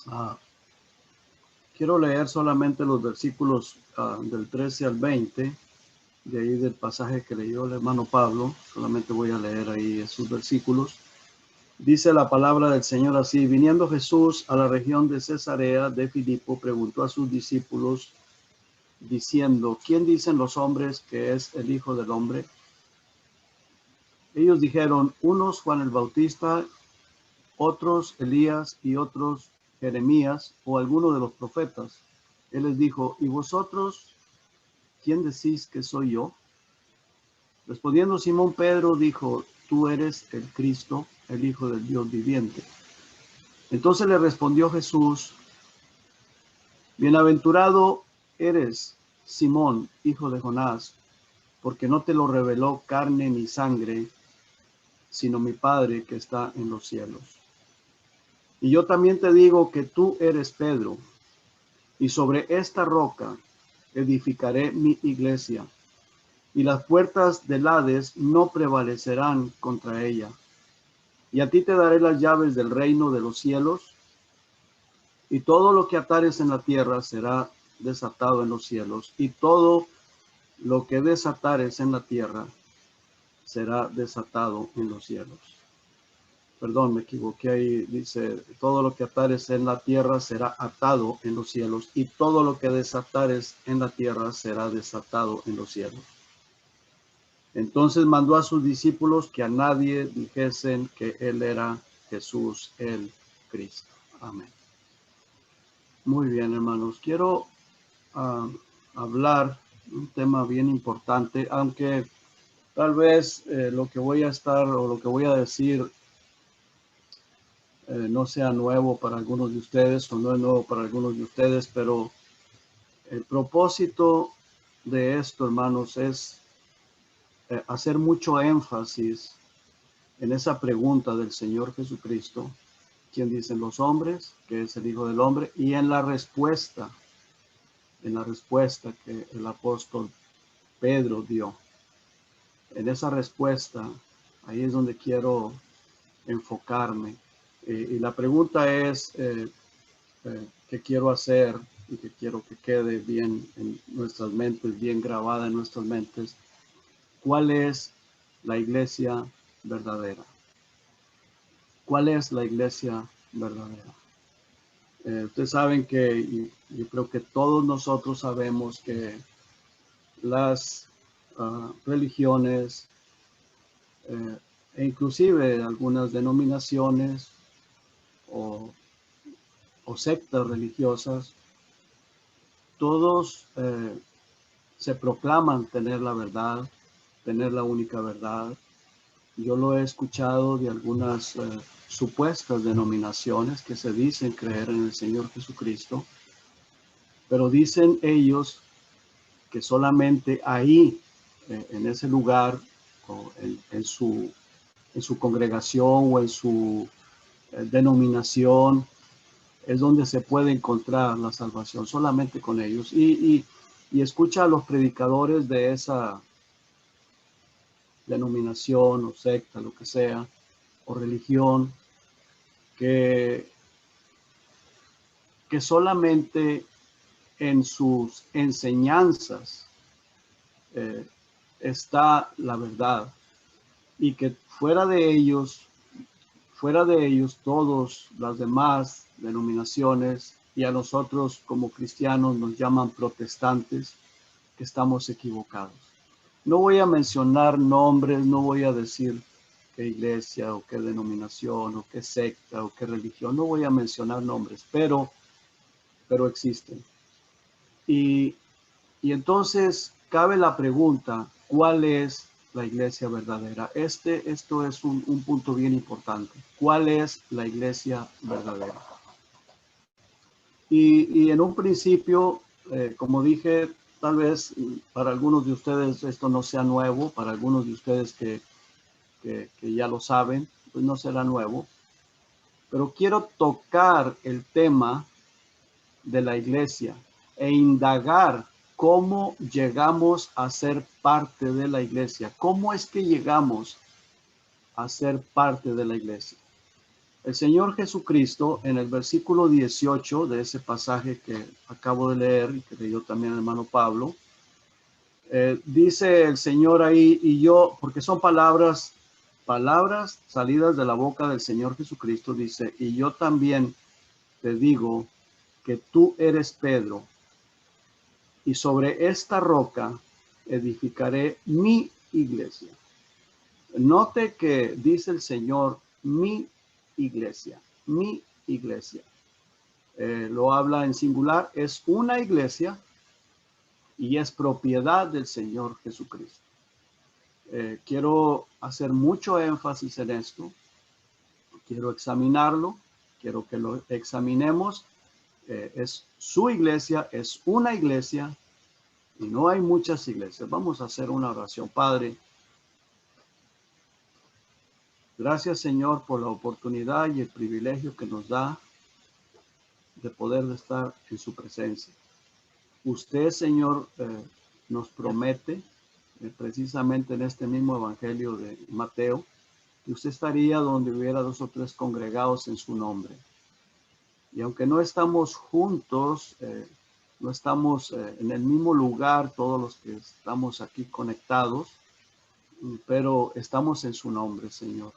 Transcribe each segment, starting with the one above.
Ah, quiero leer solamente los versículos del 13 al 20, de ahí del pasaje que leyó el hermano Pablo. Solamente voy a leer ahí esos versículos. Dice la palabra del Señor así: viniendo Jesús a la región de Cesarea de Filipo, preguntó a sus discípulos, diciendo: ¿quién dicen los hombres que es el Hijo del Hombre? Ellos dijeron: unos Juan el Bautista, otros Elías, y otros Jeremías o alguno de los profetas. Él les dijo: ¿y vosotros quién decís que soy yo? Respondiendo Simón Pedro dijo: tú eres el Cristo, el Hijo del Dios viviente. Entonces le respondió Jesús: bienaventurado eres, Simón, hijo de Jonás, porque no te lo reveló carne ni sangre, sino mi Padre que está en los cielos. Y yo también te digo que tú eres Pedro, y sobre esta roca edificaré mi iglesia, y las puertas del Hades no prevalecerán contra ella. Y a ti te daré las llaves del reino de los cielos, y todo lo que atares en la tierra será desatado en los cielos, y todo lo que desatares en la tierra será desatado en los cielos. Perdón, me equivoqué ahí. Dice: todo lo que atares en la tierra será atado en los cielos, y todo lo que desatares en la tierra será desatado en los cielos. Entonces mandó a sus discípulos que a nadie dijesen que él era Jesús el Cristo. Amén. Muy bien, hermanos. Quiero hablar un tema bien importante, aunque tal vez lo que voy a estar o lo que voy a decir no sea nuevo para algunos de ustedes o no es nuevo para algunos de ustedes, pero el propósito de esto, hermanos, es hacer mucho énfasis en esa pregunta del Señor Jesucristo: ¿quién dicen los hombres que es el Hijo del Hombre? Y en la respuesta que el apóstol Pedro dio. En esa respuesta, ahí es donde quiero enfocarme. Y la pregunta es, ¿qué quiero hacer? Y que quiero que quede bien en nuestras mentes, bien grabada en nuestras mentes. ¿Cuál es la iglesia verdadera? ¿Cuál es la iglesia verdadera? Ustedes saben que, yo creo que todos nosotros sabemos que las religiones, e inclusive algunas denominaciones o, sectas religiosas, todos se proclaman tener la verdad, tener la única verdad. Yo lo he escuchado de algunas supuestas denominaciones que se dicen creer en el Señor Jesucristo, pero dicen ellos que solamente ahí, en ese lugar, o en su congregación o en su denominación, es donde se puede encontrar la salvación, solamente con ellos. Y escucha a los predicadores de esa denominación o secta, lo que sea, o religión, que solamente en sus enseñanzas está la verdad, y que fuera de ellos, todas las demás denominaciones, y a nosotros como cristianos nos llaman protestantes, que estamos equivocados. No voy a mencionar nombres, no voy a decir qué iglesia o qué denominación o qué secta o qué religión, no voy a mencionar nombres, pero existen. Y entonces cabe la pregunta: ¿cuál es la iglesia verdadera? Esto es un punto bien importante. ¿Cuál es la iglesia verdadera? Y en un principio, como dije, tal vez para algunos de ustedes esto no sea nuevo, para algunos de ustedes que ya lo saben, pues no será nuevo, pero quiero tocar el tema de la iglesia e indagar cómo llegamos a ser parte de la iglesia. ¿Cómo es que llegamos a ser parte de la iglesia? El Señor Jesucristo, en el versículo 18 de ese pasaje que acabo de leer y que leyó también el hermano Pablo, dice el Señor ahí, y yo, porque son palabras salidas de la boca del Señor Jesucristo, dice, y yo también te digo que tú eres Pedro, y sobre esta roca edificaré mi iglesia. Note que dice el Señor, mi iglesia, mi iglesia. Lo habla en singular, es una iglesia y es propiedad del Señor Jesucristo. Quiero hacer mucho énfasis en esto, quiero examinarlo, quiero que lo examinemos. Es su iglesia, es una iglesia y no hay muchas iglesias. Vamos a hacer una oración. Padre, gracias Señor por la oportunidad y el privilegio que nos da de poder estar en su presencia. Usted, Señor, nos promete, precisamente en este mismo evangelio de Mateo, que usted estaría donde hubiera 2 o 3 congregados en su nombre. Y aunque no estamos juntos, no estamos en el mismo lugar, todos los que estamos aquí conectados, pero estamos en su nombre, Señor.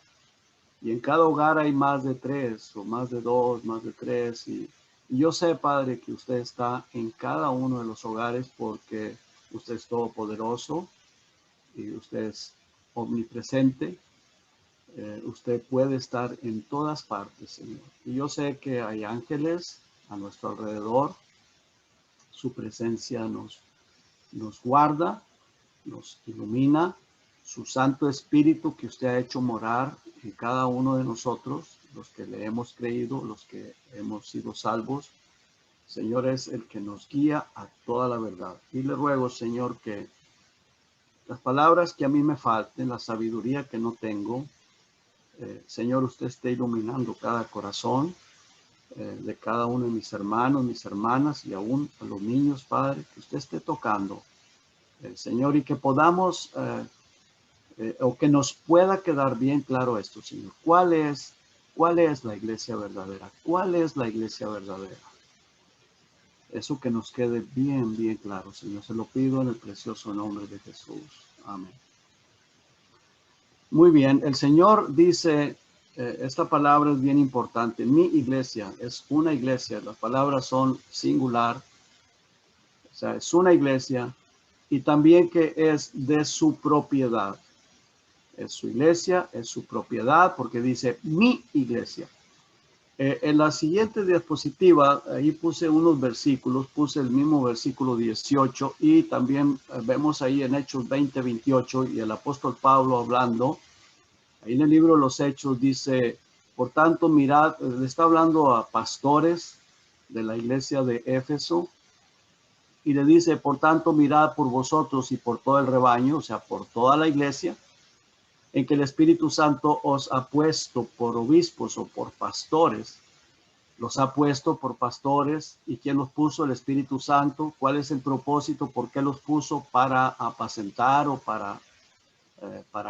Y en cada hogar hay más de 3 o más de 2, más de 3. Y yo sé, Padre, que usted está en cada uno de los hogares porque usted es todopoderoso y usted es omnipresente. Usted puede estar en todas partes, Señor. Y yo sé que hay ángeles a nuestro alrededor. Su presencia nos guarda, nos ilumina. Su Santo Espíritu que usted ha hecho morar en cada uno de nosotros, los que le hemos creído, los que hemos sido salvos. Señor, es el que nos guía a toda la verdad. Y le ruego, Señor, que las palabras que a mí me falten, la sabiduría que no tengo, Señor, usted esté iluminando cada corazón de cada uno de mis hermanos, mis hermanas y aún a los niños, Padre, que usted esté tocando, Señor, y que podamos, o que nos pueda quedar bien claro esto, Señor. ¿Cuál es la iglesia verdadera? ¿Cuál es la iglesia verdadera? Eso que nos quede bien, bien claro, Señor. Se lo pido en el precioso nombre de Jesús. Amén. Muy bien, el Señor dice, esta palabra es bien importante. Mi iglesia es una iglesia, las palabras son singular, o sea, es una iglesia y también que es de su propiedad. Es su iglesia, es su propiedad, porque dice mi iglesia. En la siguiente diapositiva, ahí puse unos versículos, puse el mismo versículo 18 y también vemos ahí en Hechos 20, 28 y el apóstol Pablo hablando. Ahí en el libro de los Hechos dice, por tanto, mirad, le está hablando a pastores de la iglesia de Éfeso y le dice, por tanto, mirad por vosotros y por todo el rebaño, o sea, por toda la iglesia, en que el Espíritu Santo os ha puesto por obispos o por pastores. Los ha puesto por pastores. ¿Y quién los puso? El Espíritu Santo. ¿Cuál es el propósito? ¿Por qué los puso? Para apacentar o para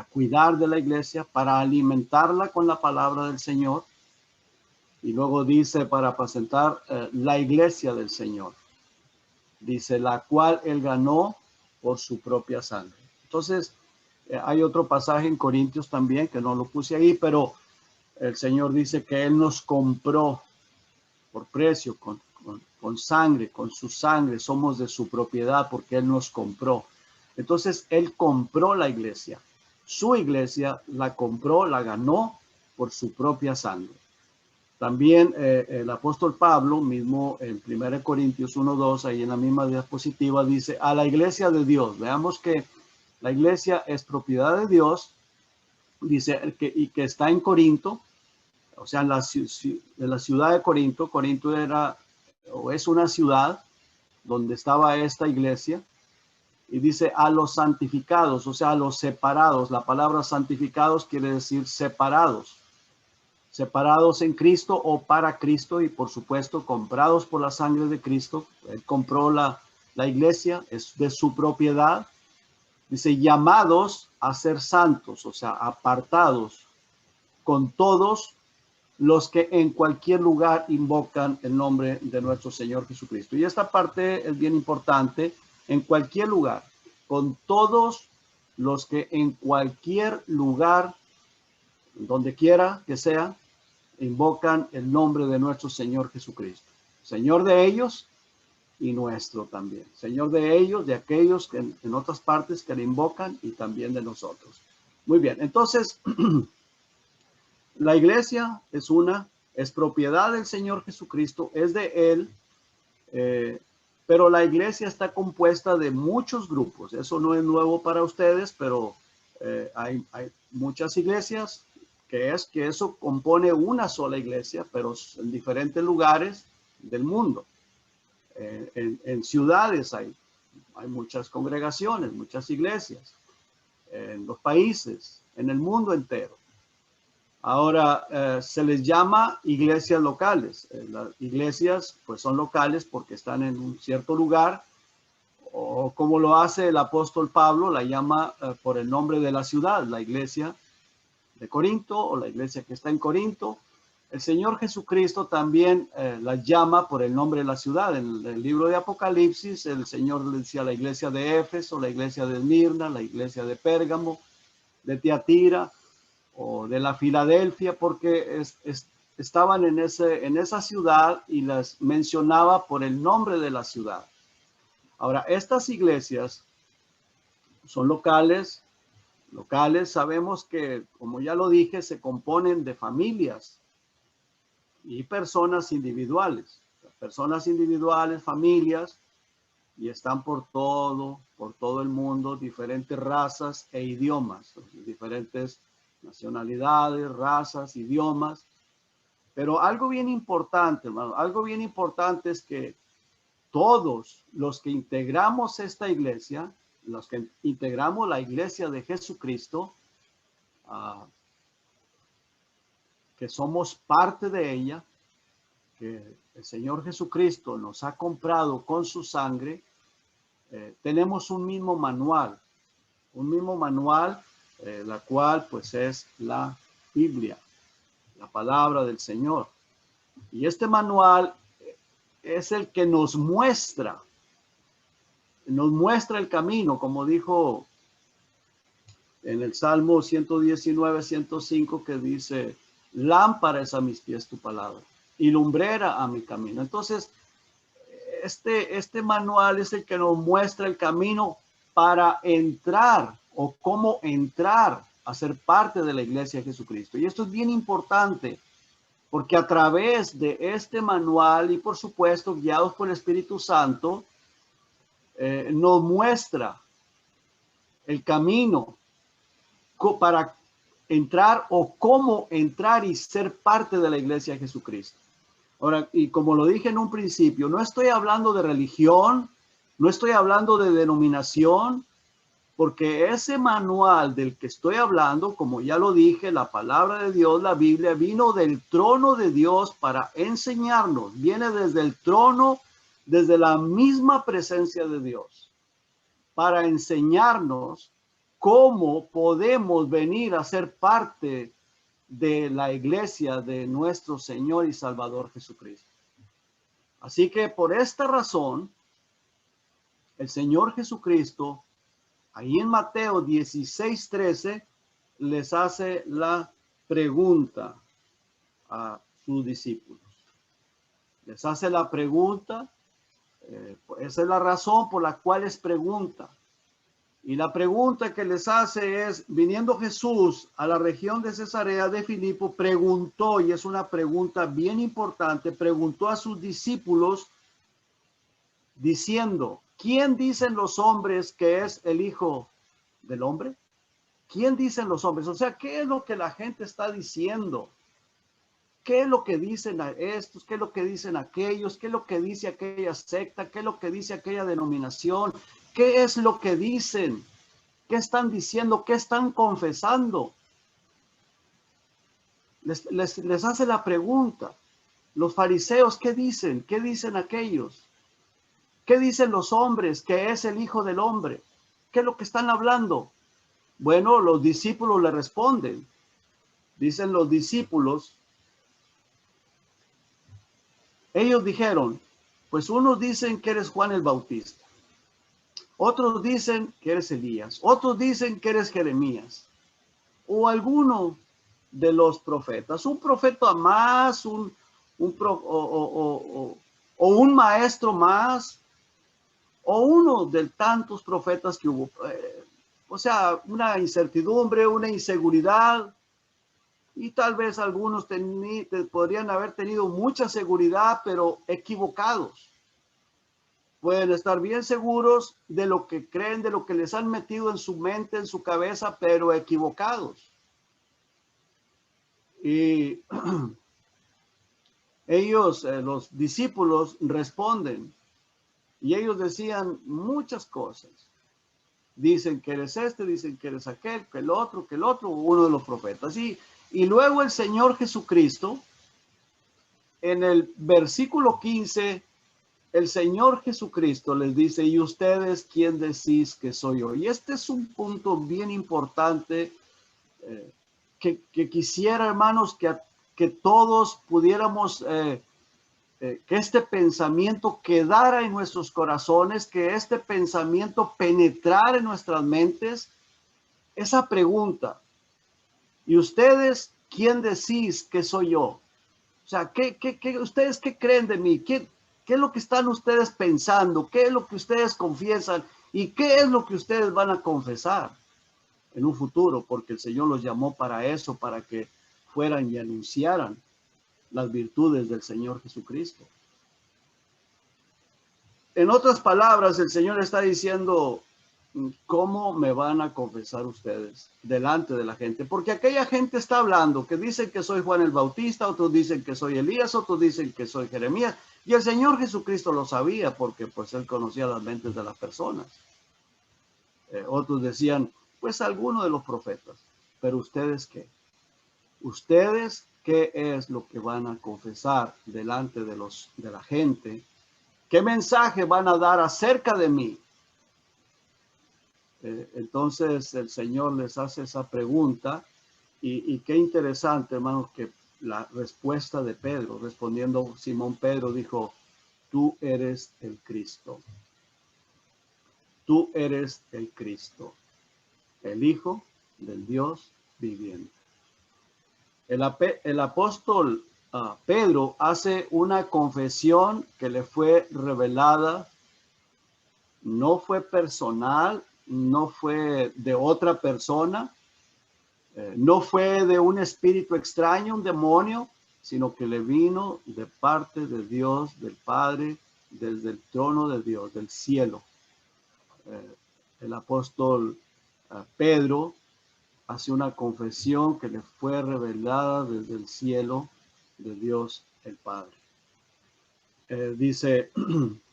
cuidar de la iglesia, para alimentarla con la palabra del Señor. Y luego dice para apacentar la iglesia del Señor. Dice, la cual él ganó por su propia sangre. Entonces, hay otro pasaje en Corintios también, que no lo puse ahí, pero el Señor dice que él nos compró por precio, con sangre, con su sangre, somos de su propiedad porque él nos compró. Entonces, él compró la iglesia. Su iglesia la compró, la ganó por su propia sangre. También el apóstol Pablo, mismo en 1 Corintios 1:2, ahí en la misma diapositiva, dice, a la iglesia de Dios. Veamos que la iglesia es propiedad de Dios, dice, y que está en Corinto, o sea, en la ciudad de Corinto. Corinto era, o es una ciudad donde estaba esta iglesia, y dice a los santificados, o sea, a los separados. La palabra santificados quiere decir separados. Separados en Cristo o para Cristo y por supuesto comprados por la sangre de Cristo. Él compró la iglesia, es de su propiedad. Dice llamados a ser santos, o sea, apartados con todos los que en cualquier lugar invocan el nombre de nuestro Señor Jesucristo. Y esta parte es bien importante, en cualquier lugar, con todos los que en cualquier lugar, donde quiera que sea, invocan el nombre de nuestro Señor Jesucristo. Señor de ellos y nuestro también. Señor de ellos, de aquellos que en otras partes que le invocan y también de nosotros. Muy bien, entonces la iglesia es propiedad del Señor Jesucristo, es de Él, pero la iglesia está compuesta de muchos grupos. Eso no es nuevo para ustedes, pero hay muchas iglesias que eso compone una sola iglesia, pero en diferentes lugares del mundo. En ciudades hay muchas congregaciones, muchas iglesias, en los países, en el mundo entero. Ahora, se les llama iglesias locales. Las iglesias pues son locales porque están en un cierto lugar, o como lo hace el apóstol Pablo, la llama por el nombre de la ciudad, la iglesia de Corinto o la iglesia que está en Corinto. El Señor Jesucristo también las llama por el nombre de la ciudad. En el libro de Apocalipsis, el Señor le decía la iglesia de Éfeso, la iglesia de Esmirna, la iglesia de Pérgamo, de Tiatira o de la Filadelfia, porque estaban en esa ciudad y las mencionaba por el nombre de la ciudad. Ahora, estas iglesias son locales. Sabemos que, como ya lo dije, se componen de familias y personas individuales, familias, y están por todo el mundo, diferentes razas e idiomas, diferentes nacionalidades, razas, idiomas. Pero algo bien importante, hermano, algo bien importante es que todos los que integramos esta iglesia, los que integramos la iglesia de Jesucristo, que somos parte de ella, que el Señor Jesucristo nos ha comprado con su sangre, tenemos un mismo manual, la cual pues es la Biblia, la palabra del Señor. Y este manual es el que nos muestra el camino, como dijo en el Salmo 119, 105, que dice: lámpara es a mis pies tu palabra y lumbrera a mi camino. Entonces, este manual es el que nos muestra el camino para entrar, o cómo entrar a ser parte de la iglesia de Jesucristo. Y esto es bien importante, porque a través de este manual y por supuesto guiados por el Espíritu Santo, nos muestra el camino para entrar, o cómo entrar y ser parte de la iglesia de Jesucristo. Ahora, y como lo dije en un principio, no estoy hablando de religión, no estoy hablando de denominación, porque ese manual del que estoy hablando, como ya lo dije, la palabra de Dios, la Biblia, vino del trono de Dios para enseñarnos, viene desde el trono, desde la misma presencia de Dios, para enseñarnos cómo podemos venir a ser parte de la iglesia de nuestro Señor y Salvador Jesucristo. Así que por esta razón, el Señor Jesucristo, ahí en Mateo 16:13, les hace la pregunta a sus discípulos. Les hace la pregunta, esa es la razón por la cual les pregunta. Y la pregunta que les hace es: viniendo Jesús a la región de Cesarea de Filipo, preguntó, y es una pregunta bien importante, preguntó a sus discípulos diciendo: ¿quién dicen los hombres que es el Hijo del Hombre? ¿Quién dicen los hombres? O sea, ¿qué es lo que la gente está diciendo? ¿Qué es lo que dicen a estos? ¿Qué es lo que dicen aquellos? ¿Qué es lo que dice aquella secta? ¿Qué es lo que dice aquella denominación? ¿Qué es lo que dicen? ¿Qué están diciendo? ¿Qué están confesando? Les hace la pregunta. Los fariseos, ¿qué dicen? ¿Qué dicen aquellos? ¿Qué dicen los hombres que es el Hijo del Hombre? ¿Qué es lo que están hablando? Bueno, los discípulos le responden. Dicen los discípulos Ellos dijeron, pues unos dicen que eres Juan el Bautista, otros dicen que eres Elías, otros dicen que eres Jeremías, o alguno de los profetas, un profeta más, o un maestro más, o uno de tantos profetas que hubo. O sea, una incertidumbre, una inseguridad, y tal vez algunos podrían haber tenido mucha seguridad, pero equivocados. Pueden estar bien seguros de lo que creen, de lo que les han metido en su mente, en su cabeza, pero equivocados. Y ellos, los discípulos, responden. Y ellos decían muchas cosas. Dicen que eres este, dicen que eres aquel, que el otro, uno de los profetas. Y luego el Señor Jesucristo, en el versículo 15, el Señor Jesucristo les dice, ¿y ustedes quién decís que soy yo? Y este es un punto bien importante que quisiera, hermanos, que todos pudiéramos, que este pensamiento quedara en nuestros corazones, que este pensamiento penetrara en nuestras mentes. Esa pregunta, ¿y ustedes quién decís que soy yo? O sea, ¿ustedes qué creen de mí? ¿Qué es lo que están ustedes pensando? ¿Qué es lo que ustedes confiesan? ¿Y qué es lo que ustedes van a confesar en un futuro? Porque el Señor los llamó para eso, para que fueran y anunciaran las virtudes del Señor Jesucristo. En otras palabras, el Señor está diciendo, ¿cómo me van a confesar ustedes delante de la gente? Porque aquella gente está hablando, que dicen que soy Juan el Bautista, otros dicen que soy Elías, otros dicen que soy Jeremías. Y el Señor Jesucristo lo sabía porque pues él conocía las mentes de las personas. Otros decían, pues alguno de los profetas. Pero ustedes qué? Ustedes qué es lo que van a confesar delante de la gente. ¿Qué mensaje van a dar acerca de mí? Entonces el Señor les hace esa pregunta y qué interesante, hermanos, que la respuesta de Pedro, respondiendo Simón Pedro, dijo, tú eres el Cristo. Tú eres el Cristo, el Hijo del Dios viviente. El apóstol Pedro hace una confesión que le fue revelada. No fue personal, no fue de otra persona, no fue de un espíritu extraño, un demonio, sino que le vino de parte de Dios, del Padre, desde el trono de Dios, del cielo. El apóstol Pedro hace una confesión que le fue revelada desde el cielo de Dios el Padre. Dice,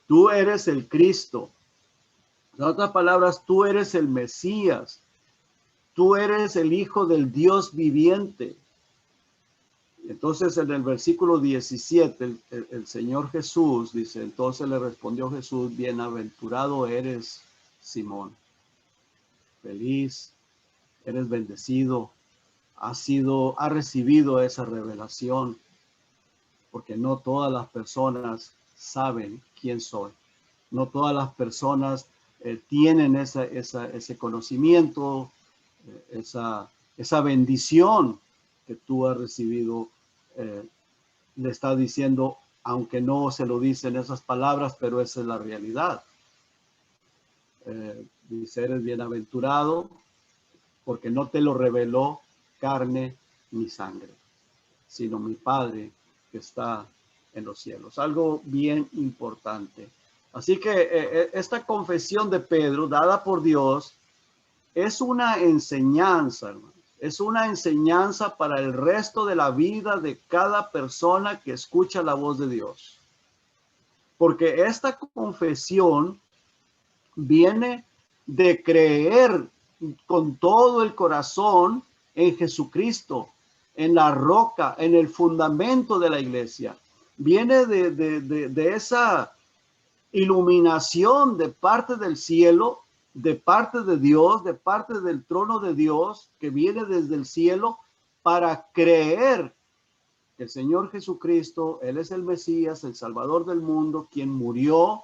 tú eres el Cristo. En otras palabras, tú eres el Mesías. Tú eres el Hijo del Dios viviente. Entonces, en el versículo 17, el Señor Jesús dice, entonces le respondió Jesús, bienaventurado eres, Simón. Feliz, eres bendecido, has recibido esa revelación, porque no todas las personas saben quién soy. No todas las personas tienen ese conocimiento, esa bendición que tú has recibido. Le está diciendo, aunque no se lo dicen esas palabras, pero esa es la realidad. Dice, eres bienaventurado porque no te lo reveló carne ni sangre, sino mi Padre que está en los cielos. Algo bien importante. Así que esta confesión de Pedro, dada por Dios, es una enseñanza, hermano. Es una enseñanza para el resto de la vida de cada persona que escucha la voz de Dios. Porque esta confesión viene de creer con todo el corazón en Jesucristo, en la roca, en el fundamento de la iglesia. Viene de esa iluminación de parte del cielo, de parte de Dios, de parte del trono de Dios, que viene desde el cielo para creer El Señor Jesucristo, Él es el Mesías, el Salvador del mundo, quien murió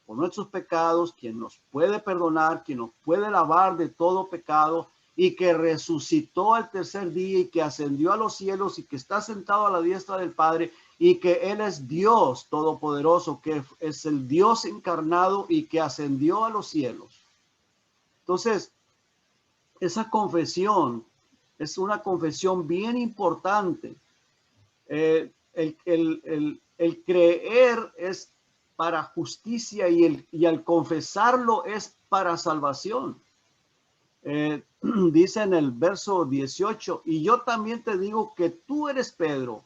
por nuestros pecados, quien nos puede perdonar, quien nos puede lavar de todo pecado, y que resucitó al tercer día y que ascendió a los cielos y que está sentado a la diestra del Padre, y que Él es Dios todopoderoso, que es el Dios encarnado y que ascendió a los cielos. Entonces, esa confesión es una confesión bien importante. El creer es para justicia y al confesarlo es para salvación. Dice en el verso 18, y yo también te digo que tú eres Pedro,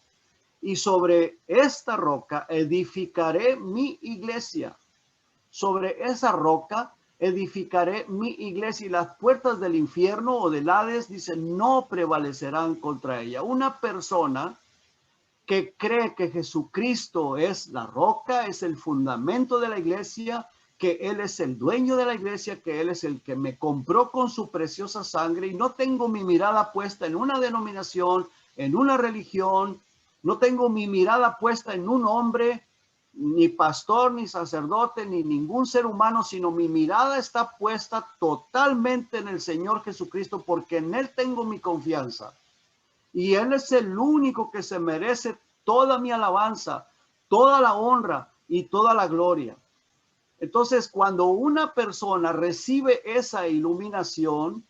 y sobre esta roca edificaré mi iglesia. Sobre esa roca edificaré mi iglesia, y las puertas del infierno o del Hades, dice, no prevalecerán contra ella. Una persona que cree que Jesucristo es la roca, es el fundamento de la iglesia, que Él es el dueño de la iglesia, que Él es el que me compró con su preciosa sangre, y no tengo mi mirada puesta en una denominación, en una religión, no tengo mi mirada puesta en un hombre, ni pastor, ni sacerdote, ni ningún ser humano, sino mi mirada está puesta totalmente en el Señor Jesucristo, porque en Él tengo mi confianza. Y Él es el único que se merece toda mi alabanza, toda la honra y toda la gloria. Entonces, cuando una persona recibe esa iluminación,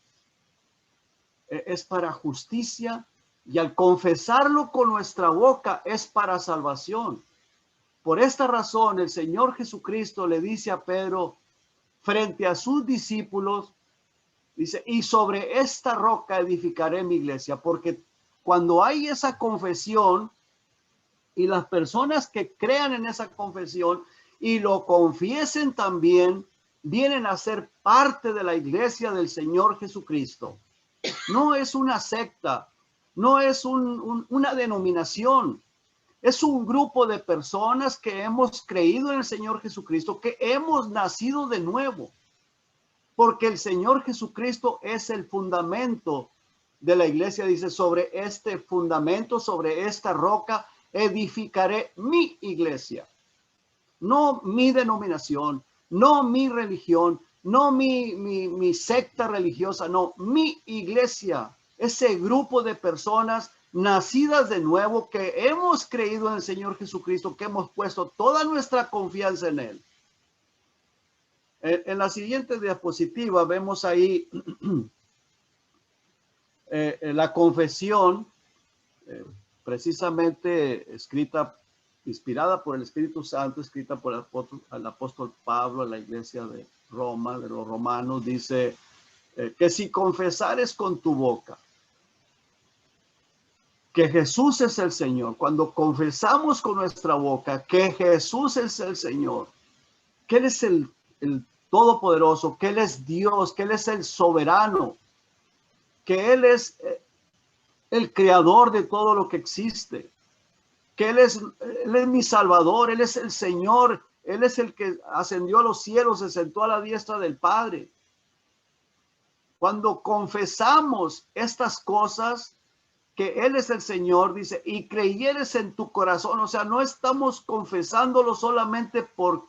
es para justicia, y al confesarlo con nuestra boca es para salvación. Por esta razón, el Señor Jesucristo le dice a Pedro, frente a sus discípulos, dice, y sobre esta roca edificaré mi iglesia, porque cuando hay esa confesión y las personas que crean en esa confesión y lo confiesen también, vienen a ser parte de la iglesia del Señor Jesucristo. No es una secta, no es una denominación, es un grupo de personas que hemos creído en el Señor Jesucristo, que hemos nacido de nuevo, porque el Señor Jesucristo es el fundamento de la iglesia. Dice, sobre este fundamento, sobre esta roca, edificaré mi iglesia. No mi denominación, no mi religión, no mi secta religiosa, no, mi iglesia. Ese grupo de personas nacidas de nuevo que hemos creído en el Señor Jesucristo, que hemos puesto toda nuestra confianza en Él. En la siguiente diapositiva vemos ahí la confesión, precisamente escrita, inspirada por el Espíritu Santo, escrita por el apóstol Pablo a la iglesia de Roma, de los romanos. Dice que si confesares con tu boca que Jesús es el Señor, cuando confesamos con nuestra boca que Jesús es el Señor, que Él es el Todopoderoso, que Él es Dios, que Él es el soberano, que Él es el creador de todo lo que existe, que Él es mi Salvador, Él es el Señor, Él es el que ascendió a los cielos, se sentó a la diestra del Padre. Cuando confesamos estas cosas, que Él es el Señor, dice, y creyeres en tu corazón, o sea, no estamos confesándolo solamente por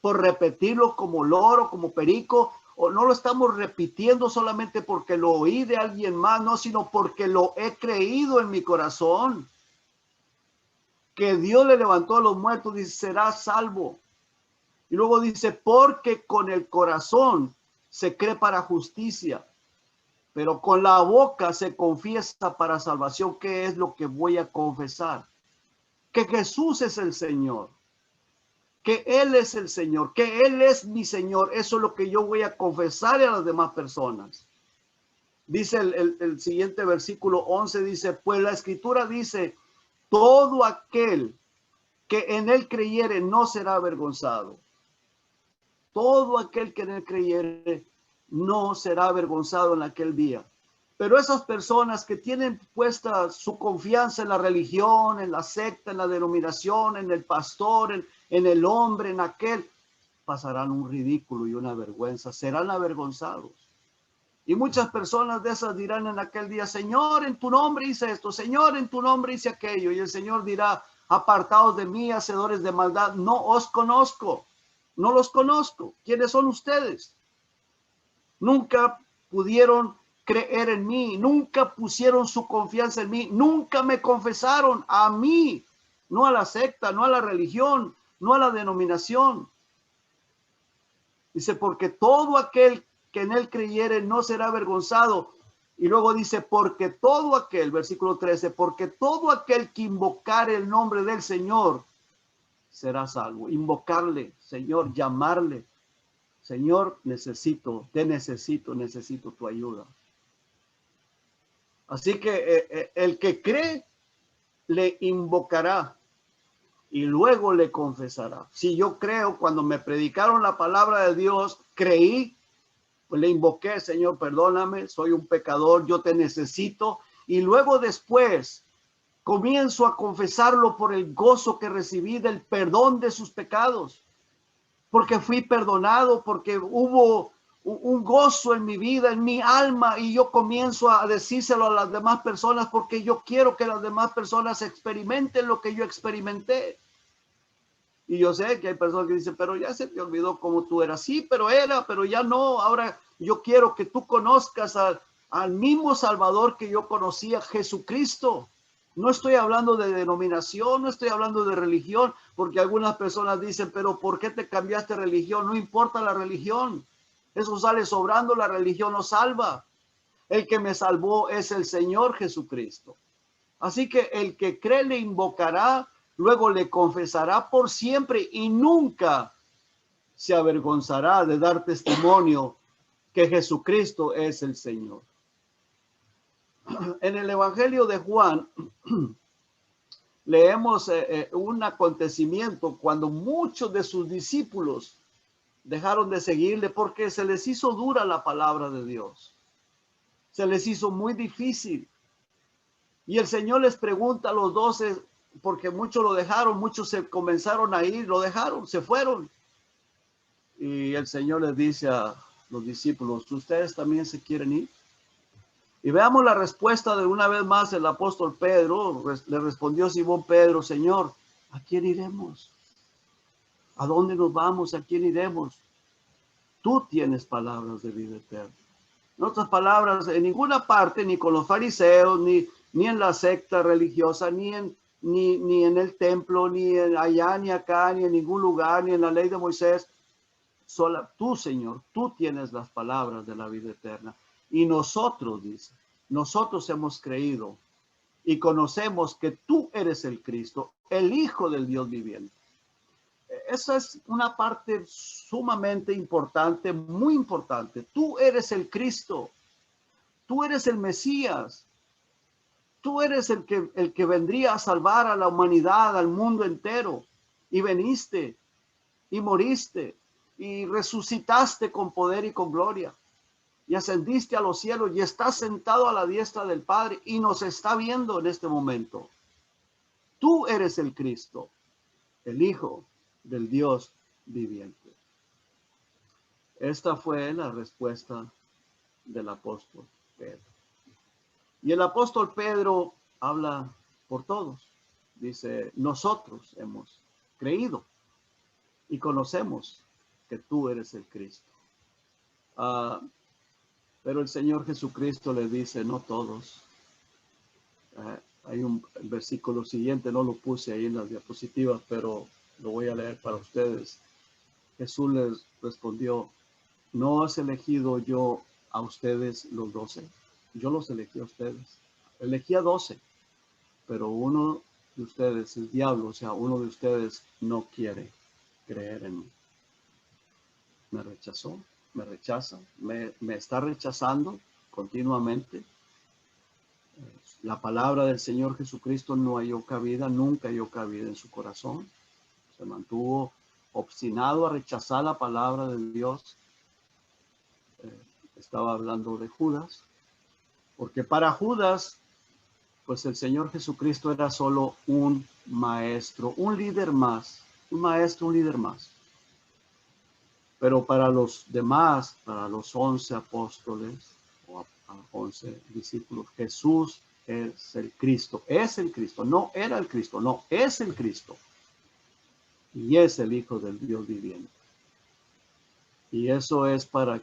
repetirlo como loro, como perico, o no lo estamos repitiendo solamente porque lo oí de alguien más, no, sino porque lo he creído en mi corazón. Que Dios le levantó a los muertos, dice, será salvo. Y luego dice, porque con el corazón se cree para justicia, pero con la boca se confiesa para salvación. ¿Qué es lo que voy a confesar? Que Jesús es el Señor, que Él es el Señor, que Él es mi Señor. Eso es lo que yo voy a confesar a las demás personas. Dice el siguiente versículo 11, dice, pues la Escritura dice, todo aquel que en Él creyere no será avergonzado. Todo aquel que en Él creyere no será avergonzado en aquel día. Pero esas personas que tienen puesta su confianza en la religión, en la secta, en la denominación, en el pastor, en el hombre, en aquel, pasarán un ridículo y una vergüenza, serán avergonzados. Y muchas personas de esas dirán en aquel día, Señor, en tu nombre hice esto, Señor, en tu nombre hice aquello. Y el Señor dirá, apartaos de mí, hacedores de maldad, no os conozco, no los conozco. ¿Quiénes son ustedes? Nunca pudieron creer en mí, nunca pusieron su confianza en mí, nunca me confesaron a mí, no a la secta, no a la religión, no a la denominación. Dice, porque todo aquel que en él creyere no será avergonzado. Y luego dice, porque todo aquel, versículo 13, porque todo aquel que invocare el nombre del Señor será salvo. Invocarle, Señor, llamarle. Señor, necesito tu ayuda. Así que el que cree, le invocará y luego le confesará. Si yo creo, cuando me predicaron la palabra de Dios, creí, pues le invoqué, Señor, perdóname, soy un pecador, yo te necesito. Y luego después comienzo a confesarlo por el gozo que recibí del perdón de sus pecados. Porque fui perdonado, porque hubo un gozo en mi vida, en mi alma, y yo comienzo a decírselo a las demás personas porque yo quiero que las demás personas experimenten lo que yo experimenté. Y yo sé que hay personas que dicen, pero ya se te olvidó cómo tú eras. Sí, pero ya no. Ahora yo quiero que tú conozcas al mismo Salvador que yo conocía, Jesucristo. No estoy hablando de denominación, no estoy hablando de religión, porque algunas personas dicen, pero ¿por qué te cambiaste de religión? No importa la religión. Eso sale sobrando, la religión no salva. El que me salvó es el Señor Jesucristo. Así que el que cree le invocará, luego le confesará por siempre y nunca se avergonzará de dar testimonio que Jesucristo es el Señor. En el Evangelio de Juan leemos un acontecimiento cuando muchos de sus discípulos dejaron de seguirle porque se les hizo dura la palabra de Dios. Se les hizo muy difícil. Y el Señor les pregunta a los 12, porque muchos lo dejaron, muchos se comenzaron a ir, lo dejaron, se fueron. Y el Señor les dice a los discípulos, ¿ustedes también se quieren ir? Y veamos la respuesta de una vez más el apóstol Pedro. Le respondió Simón Pedro, Señor, ¿a quién iremos? ¿A dónde nos vamos? ¿A quién iremos? Tú tienes palabras de vida eterna. En otras palabras, en ninguna parte, ni con los fariseos, ni en la secta religiosa, ni en el templo, ni allá, ni acá, ni en ningún lugar, ni en la ley de Moisés. Sola tú, Señor, tú tienes las palabras de la vida eterna. Y nosotros, dice, nosotros hemos creído y conocemos que tú eres el Cristo, el Hijo del Dios viviente. Esa es una parte sumamente importante, muy importante. Tú eres el Cristo, tú eres el Mesías, tú eres el que vendría a salvar a la humanidad, al mundo entero. Y veniste y moriste y resucitaste con poder y con gloria. Y ascendiste a los cielos y estás sentado a la diestra del Padre y nos está viendo en este momento. Tú eres el Cristo, el Hijo del Dios viviente. Esta fue la respuesta del apóstol Pedro. Y el apóstol Pedro habla por todos. Dice, nosotros hemos creído y conocemos que tú eres el Cristo. Pero el Señor Jesucristo le dice, no todos. Hay el versículo siguiente, no lo puse ahí en las diapositivas, pero lo voy a leer para ustedes. Jesús les respondió, ¿no has elegido yo a ustedes los 12? Yo los elegí a ustedes. Elegí a 12, pero uno de ustedes, el diablo, o sea, uno de ustedes no quiere creer en mí. Me rechazó, me rechaza, me está rechazando continuamente. La palabra del Señor Jesucristo no halló cabida, nunca halló cabida en su corazón. Se mantuvo obstinado a rechazar la palabra de Dios. Estaba hablando de Judas, porque para Judas, pues el Señor Jesucristo era solo un maestro, un líder más, un maestro, un líder más. Pero para los demás, para los 11 apóstoles, 11 discípulos. Jesús es el Cristo, no era el Cristo, no, es el Cristo. Y es el Hijo del Dios viviente. Y eso es para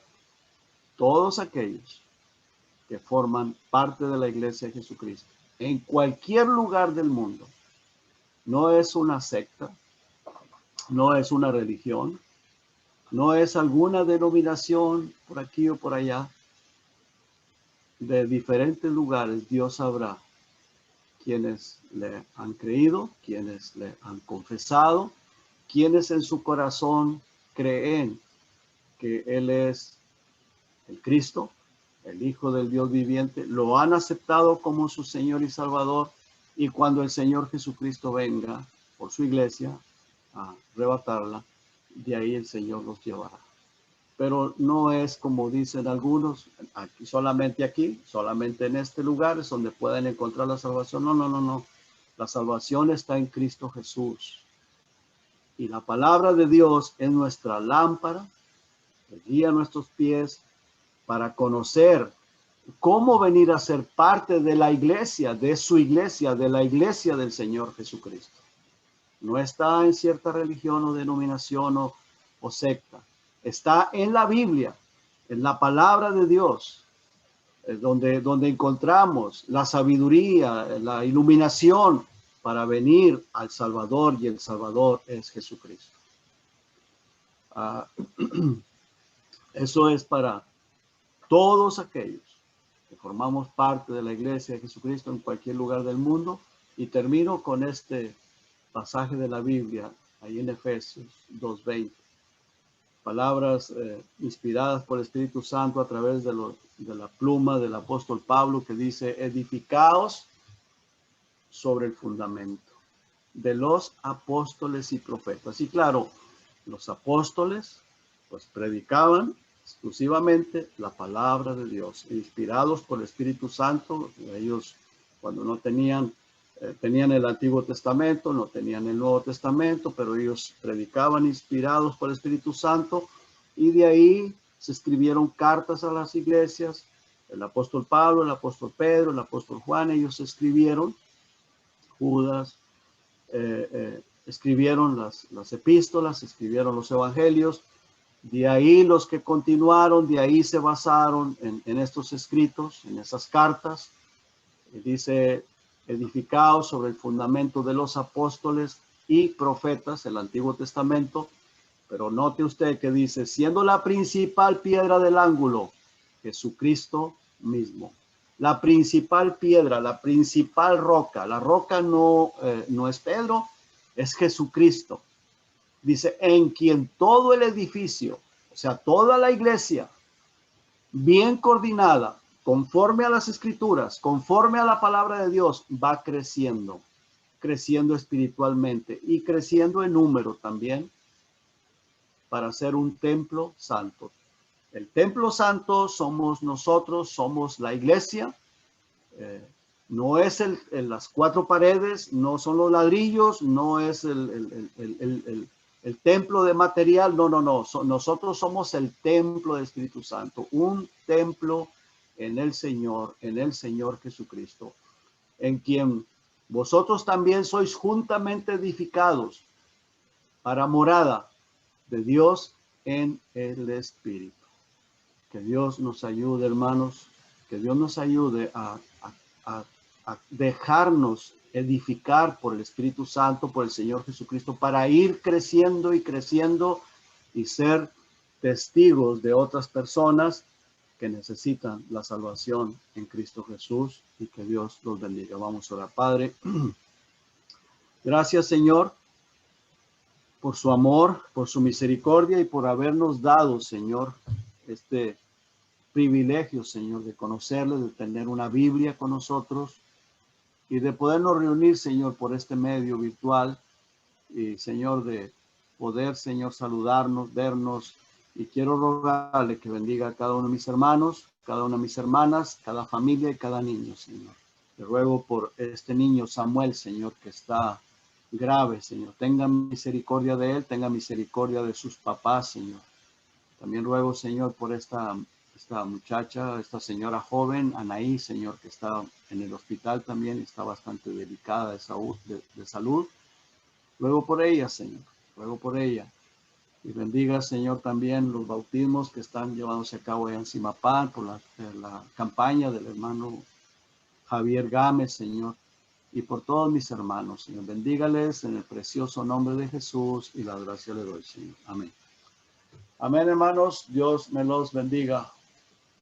todos aquellos que forman parte de la iglesia de Jesucristo, en cualquier lugar del mundo. No es una secta, no es una religión, no es alguna denominación por aquí o por allá. De diferentes lugares Dios sabrá quienes le han creído, quienes le han confesado, quienes en su corazón creen que Él es el Cristo, el Hijo del Dios viviente, lo han aceptado como su Señor y Salvador, y cuando el Señor Jesucristo venga por su iglesia a arrebatarla, de ahí el Señor los llevará. Pero no es como dicen algunos, aquí, solamente en este lugar es donde pueden encontrar la salvación. No. La salvación está en Cristo Jesús. Y la palabra de Dios es nuestra lámpara, que guía nuestros pies para conocer cómo venir a ser parte de la iglesia, de su iglesia, de la iglesia del Señor Jesucristo. No está en cierta religión o denominación o secta. Está en la Biblia, en la palabra de Dios, donde encontramos la sabiduría, la iluminación para venir al Salvador, y el Salvador es Jesucristo. Eso es para todos aquellos que formamos parte de la iglesia de Jesucristo en cualquier lugar del mundo. Y termino con este pasaje de la Biblia, ahí en Efesios 2:20. Palabras inspiradas por el Espíritu Santo a través de la pluma del apóstol Pablo, que dice: edificaos sobre el fundamento de los apóstoles y profetas. Y claro, los apóstoles pues predicaban exclusivamente la palabra de Dios, inspirados por el Espíritu Santo. Ellos, cuando no tenían el Antiguo Testamento, no tenían el Nuevo Testamento, pero ellos predicaban inspirados por el Espíritu Santo, y de ahí se escribieron cartas a las iglesias. El apóstol Pablo, el apóstol Pedro, el apóstol Juan, ellos escribieron. Judas, escribieron las epístolas, escribieron los evangelios. De ahí los que continuaron, de ahí se basaron en estos escritos, en esas cartas. Dice: edificados sobre el fundamento de los apóstoles y profetas, el Antiguo Testamento. Pero note usted que dice: siendo la principal piedra del ángulo Jesucristo mismo. La principal piedra, la principal roca. La roca no es Pedro, es Jesucristo. Dice: en quien todo el edificio, o sea, toda la iglesia, bien coordinada, conforme a las escrituras, conforme a la palabra de Dios, va creciendo espiritualmente y creciendo en número también, para ser un templo santo. El templo santo somos nosotros, somos la iglesia. No es las cuatro paredes, no son los ladrillos, no es el templo de material. No. Nosotros somos el templo del Espíritu Santo, un templo en el Señor Jesucristo, en quien vosotros también sois juntamente edificados para morada de Dios en el Espíritu. Que Dios nos ayude, hermanos, que Dios nos ayude a dejarnos edificar por el Espíritu Santo, por el Señor Jesucristo, para ir creciendo y creciendo y ser testigos de otras personas que necesitan la salvación en Cristo Jesús, y que Dios los bendiga. Vamos a orar. Padre, gracias, Señor, por su amor, por su misericordia, y por habernos dado, Señor, este privilegio, Señor, de conocerle, de tener una Biblia con nosotros y de podernos reunir, Señor, por este medio virtual, y, Señor, de poder, Señor, saludarnos, vernos. Y quiero rogarle que bendiga a cada uno de mis hermanos, cada una de mis hermanas, cada familia y cada niño, Señor. Te ruego por este niño Samuel, Señor, que está grave, Señor. Tenga misericordia de él, tenga misericordia de sus papás, Señor. También ruego, Señor, por esta esta muchacha, esta señora joven, Anaí, Señor, que está en el hospital también, está bastante delicada de salud. Ruego por ella, Señor, ruego por ella. Y bendiga, Señor, también los bautismos que están llevándose a cabo en Simapán por la campaña del hermano Javier Gámez, Señor, y por todos mis hermanos, Señor. Bendígales en el precioso nombre de Jesús y la gracia le doy, Señor. Amén. Amén, hermanos. Dios me los bendiga.